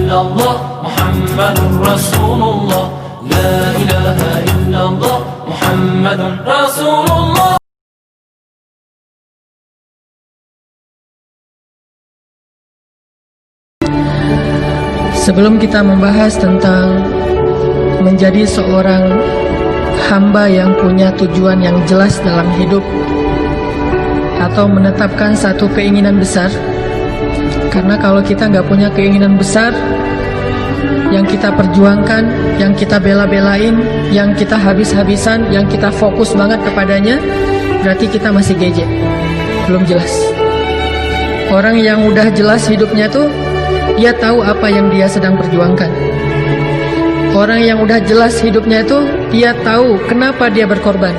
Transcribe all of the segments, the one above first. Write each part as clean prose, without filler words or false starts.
illallah Muhammadur Rasulullah. La ilaha illallah Muhammadur Rasulullah. Sebelum kita membahas tentang menjadi seorang hamba yang punya tujuan yang jelas dalam hidup atau menetapkan satu keinginan besar, karena kalau kita nggak punya keinginan besar yang kita perjuangkan, yang kita bela-belain, yang kita habis-habisan, yang kita fokus banget kepadanya, berarti kita masih geje, belum jelas. Orang yang udah jelas hidupnya tuh, dia tahu apa yang dia sedang perjuangkan. Orang yang udah jelas hidupnya itu, dia tahu kenapa dia berkorban.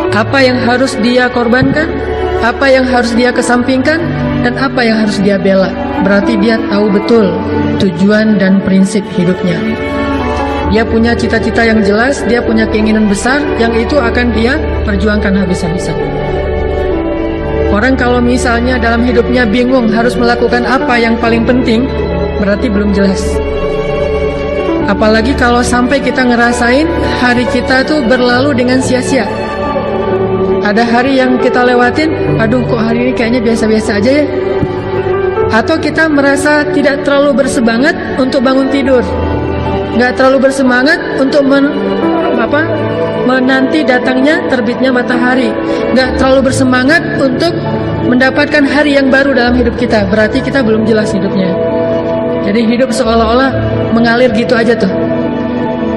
Apa yang harus dia korbankan, apa yang harus dia kesampingkan, dan apa yang harus dia bela. Berarti dia tahu betul tujuan dan prinsip hidupnya. Dia punya cita-cita yang jelas, dia punya keinginan besar, yang itu akan dia perjuangkan habis-habisan. Orang kalau misalnya dalam hidupnya bingung harus melakukan apa yang paling penting, berarti belum jelas. Apalagi kalau sampai kita ngerasain hari kita tuh berlalu dengan sia-sia. Ada hari yang kita lewatin, aduh kok hari ini kayaknya biasa-biasa aja ya. Atau kita merasa tidak terlalu bersemangat untuk bangun tidur, nggak terlalu bersemangat untuk menanti datangnya terbitnya matahari, nggak terlalu bersemangat untuk mendapatkan hari yang baru dalam hidup kita. Berarti kita belum jelas hidupnya. Jadi hidup seolah-olah mengalir gitu aja tuh.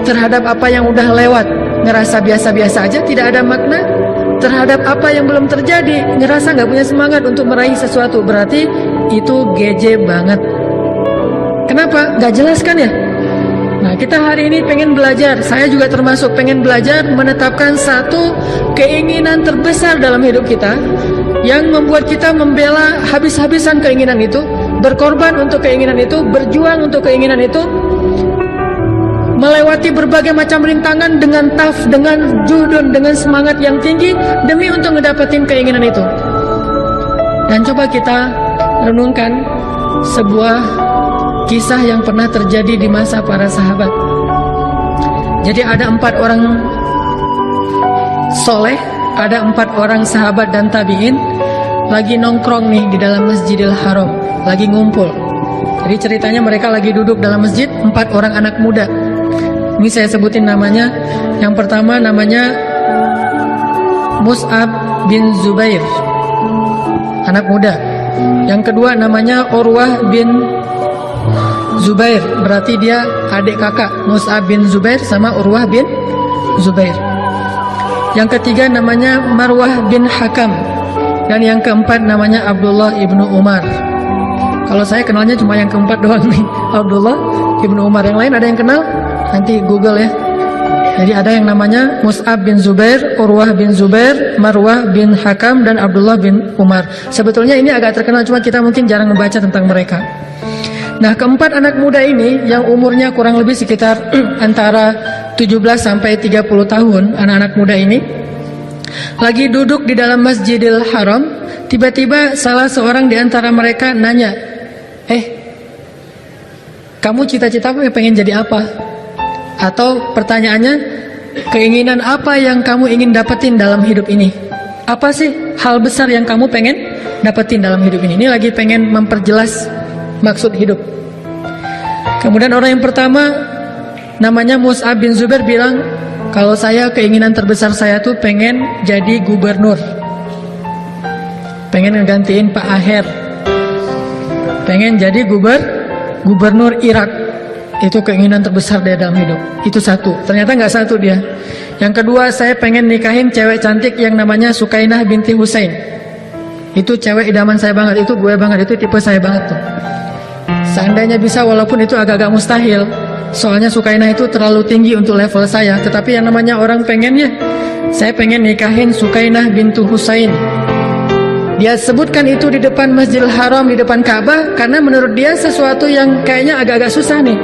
Terhadap apa yang udah lewat, ngerasa biasa-biasa aja, tidak ada makna. Terhadap apa yang belum terjadi, ngerasa nggak punya semangat untuk meraih sesuatu. Berarti itu geje banget. Kenapa? Nggak jelas kan ya? Nah, kita hari ini pengen belajar, saya juga termasuk pengen belajar menetapkan satu keinginan terbesar dalam hidup kita yang membuat kita membela habis-habisan keinginan itu, berkorban untuk keinginan itu, berjuang untuk keinginan itu, melewati berbagai macam rintangan dengan dengan juhud, dengan semangat yang tinggi demi untuk ngedapetin keinginan itu. Dan coba kita renungkan sebuah kisah yang pernah terjadi di masa para sahabat. Jadi ada 4 orang soleh, ada 4 orang sahabat dan tabi'in lagi nongkrong nih di dalam Masjidil Haram, lagi ngumpul. Jadi ceritanya mereka lagi duduk dalam masjid, 4 orang anak muda. Ini saya sebutin namanya. Yang pertama namanya Mus'ab bin Zubair, anak muda. Yang kedua namanya Urwah bin Zubair, berarti dia adik kakak Mus'ab bin Zubair sama Urwah bin Zubair. Yang ketiga namanya Marwah bin Hakam. Dan yang keempat namanya Abdullah ibnu Umar. Kalau saya kenalnya cuma yang keempat doang nih, Abdullah ibnu Umar. Yang lain ada yang kenal? Nanti Google ya. Jadi ada yang namanya Mus'ab bin Zubair, Urwah bin Zubair, Marwah bin Hakam, dan Abdullah bin Umar. Sebetulnya ini agak terkenal, cuma kita mungkin jarang membaca tentang mereka. Nah, keempat anak muda ini yang umurnya kurang lebih sekitar antara 17 sampai 30 tahun, anak-anak muda ini lagi duduk di dalam Masjidil Haram. Tiba-tiba salah seorang di antara mereka nanya, kamu cita-cita apa, pengen jadi apa? Atau pertanyaannya, keinginan apa yang kamu ingin dapetin dalam hidup ini? Apa sih hal besar yang kamu pengen dapetin dalam hidup ini? Ini lagi pengen memperjelas maksud hidup. Kemudian orang yang pertama namanya Mus'ab bin Zubair bilang, kalau saya keinginan terbesar saya tuh pengen jadi gubernur, pengen ngegantiin Pak Aher, pengen jadi gubernur Irak. Itu keinginan terbesar dia dalam hidup. Itu satu. Ternyata nggak satu dia. Yang kedua, saya pengen nikahin cewek cantik yang namanya Sukainah binti Husain. Itu cewek idaman saya banget, itu gue banget, itu tipe saya banget tuh. Seandainya bisa, walaupun itu agak-agak mustahil, soalnya Sukainah itu terlalu tinggi untuk level saya. Tetapi yang namanya orang pengennya, saya pengen nikahin Sukainah bintu Husain. Dia sebutkan itu di depan Masjidil Haram, di depan Ka'bah, karena menurut dia sesuatu yang kayaknya agak-agak susah nih.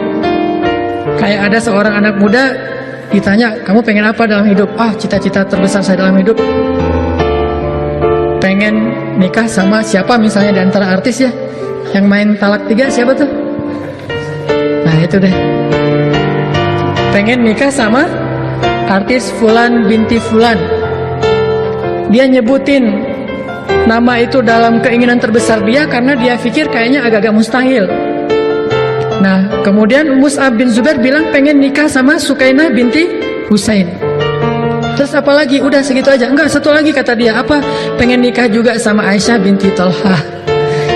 Kayak ada seorang anak muda ditanya, kamu pengen apa dalam hidup? Cita-cita terbesar saya dalam hidup pengen nikah sama siapa, misalnya di antara artis ya, yang main Talak 3 siapa tuh? Nah itu deh, pengen nikah sama artis Fulan binti Fulan. Dia nyebutin nama itu dalam keinginan terbesar dia karena dia pikir kayaknya agak-agak mustahil. Nah kemudian Mus'ab bin Zubair bilang pengen nikah sama Sukainah binti Husain. Terus apa lagi? Udah segitu aja? Enggak, satu lagi kata dia. Apa? Pengen nikah juga sama Aisyah binti Thalhah.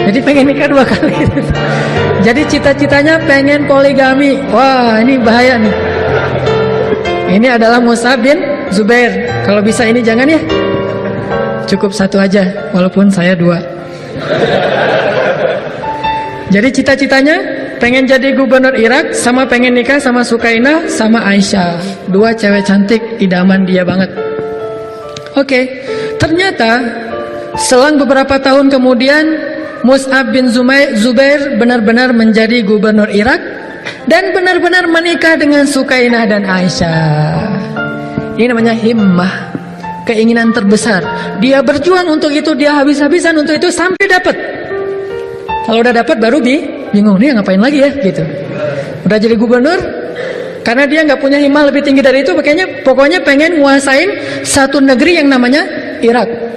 Jadi pengen nikah 2 kali. Jadi cita-citanya pengen poligami. Wah ini bahaya nih. Ini adalah Mus'ab bin Zubair. Kalau bisa ini jangan ya. Cukup 1 aja, walaupun saya 2. Jadi cita-citanya pengen jadi gubernur Irak, sama pengen nikah sama Sukainah sama Aisyah. 2 cewek cantik, idaman dia banget. Oke, ternyata selang beberapa tahun kemudian Mus'ab bin Zubair benar-benar menjadi gubernur Irak dan benar-benar menikah dengan Sukainah dan Aisyah. Ini namanya himmah, keinginan terbesar. Dia berjuang untuk itu, dia habis-habisan untuk itu sampai dapat. Kalau udah dapat baru bingung nih ngapain lagi ya gitu. Udah jadi gubernur, karena dia nggak punya himmah lebih tinggi dari itu, pokoknya pengen nguasain satu negeri yang namanya Irak.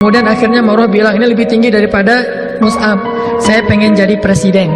Kemudian akhirnya Marwah bilang ini lebih tinggi daripada Mus'ab. Saya pengen jadi presiden.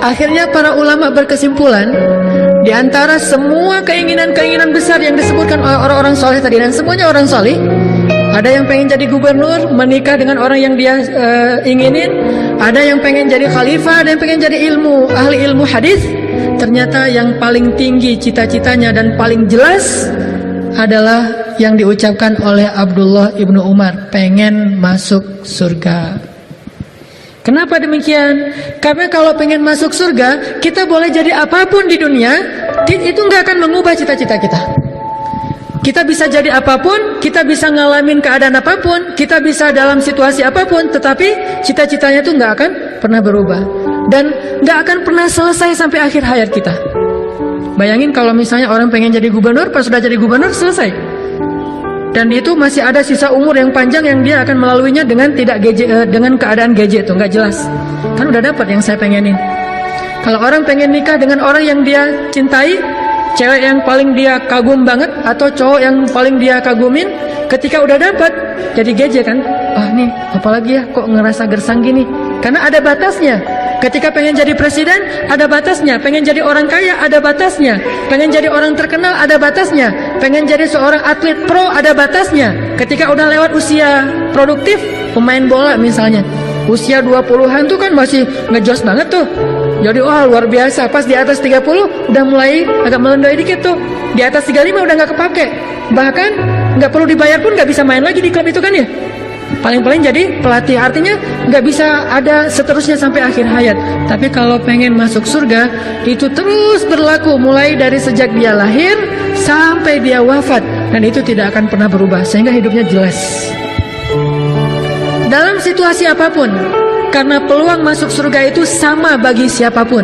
Akhirnya para ulama berkesimpulan, di antara semua keinginan-keinginan besar yang disebutkan oleh orang-orang soleh tadi, dan semuanya orang soleh, ada yang pengen jadi gubernur, menikah dengan orang yang dia inginin, ada yang pengen jadi khalifah, ada yang pengen jadi ahli ilmu hadis. Ternyata yang paling tinggi cita-citanya dan paling jelas adalah yang diucapkan oleh Abdullah ibnu Umar, pengen masuk surga. Kenapa demikian? Karena kalau pengen masuk surga, kita boleh jadi apapun di dunia, itu nggak akan mengubah cita-cita kita. Kita bisa jadi apapun, kita bisa ngalamin keadaan apapun, kita bisa dalam situasi apapun, tetapi cita-citanya itu nggak akan pernah berubah dan nggak akan pernah selesai sampai akhir hayat kita. Bayangin kalau misalnya orang pengen jadi gubernur, pas sudah jadi gubernur selesai, dan itu masih ada sisa umur yang panjang yang dia akan melaluinya dengan dengan keadaan gadget itu nggak jelas. Kan udah dapat yang saya pengenin. Kalau orang pengen nikah dengan orang yang dia cintai, cewek yang paling dia kagum banget atau cowok yang paling dia kagumin, ketika udah dapat jadi gadget kan, nih apalagi ya kok ngerasa gersang gini, karena ada batasnya. Ketika pengen jadi presiden ada batasnya, pengen jadi orang kaya ada batasnya, pengen jadi orang terkenal ada batasnya, pengen jadi seorang atlet pro ada batasnya. Ketika udah lewat usia produktif, pemain bola misalnya, usia 20-an tuh kan masih ngejos banget tuh. Jadi luar biasa, pas di atas 30 udah mulai agak melendoi dikit tuh. Di atas 35 udah nggak kepake. Bahkan nggak perlu dibayar pun nggak bisa main lagi di klub itu kan ya. Paling-paling jadi pelatih, artinya nggak bisa ada seterusnya sampai akhir hayat. Tapi kalau pengen masuk surga, itu terus berlaku mulai dari sejak dia lahir sampai dia wafat, dan itu tidak akan pernah berubah sehingga hidupnya jelas. Dalam situasi apapun, karena peluang masuk surga itu sama bagi siapapun.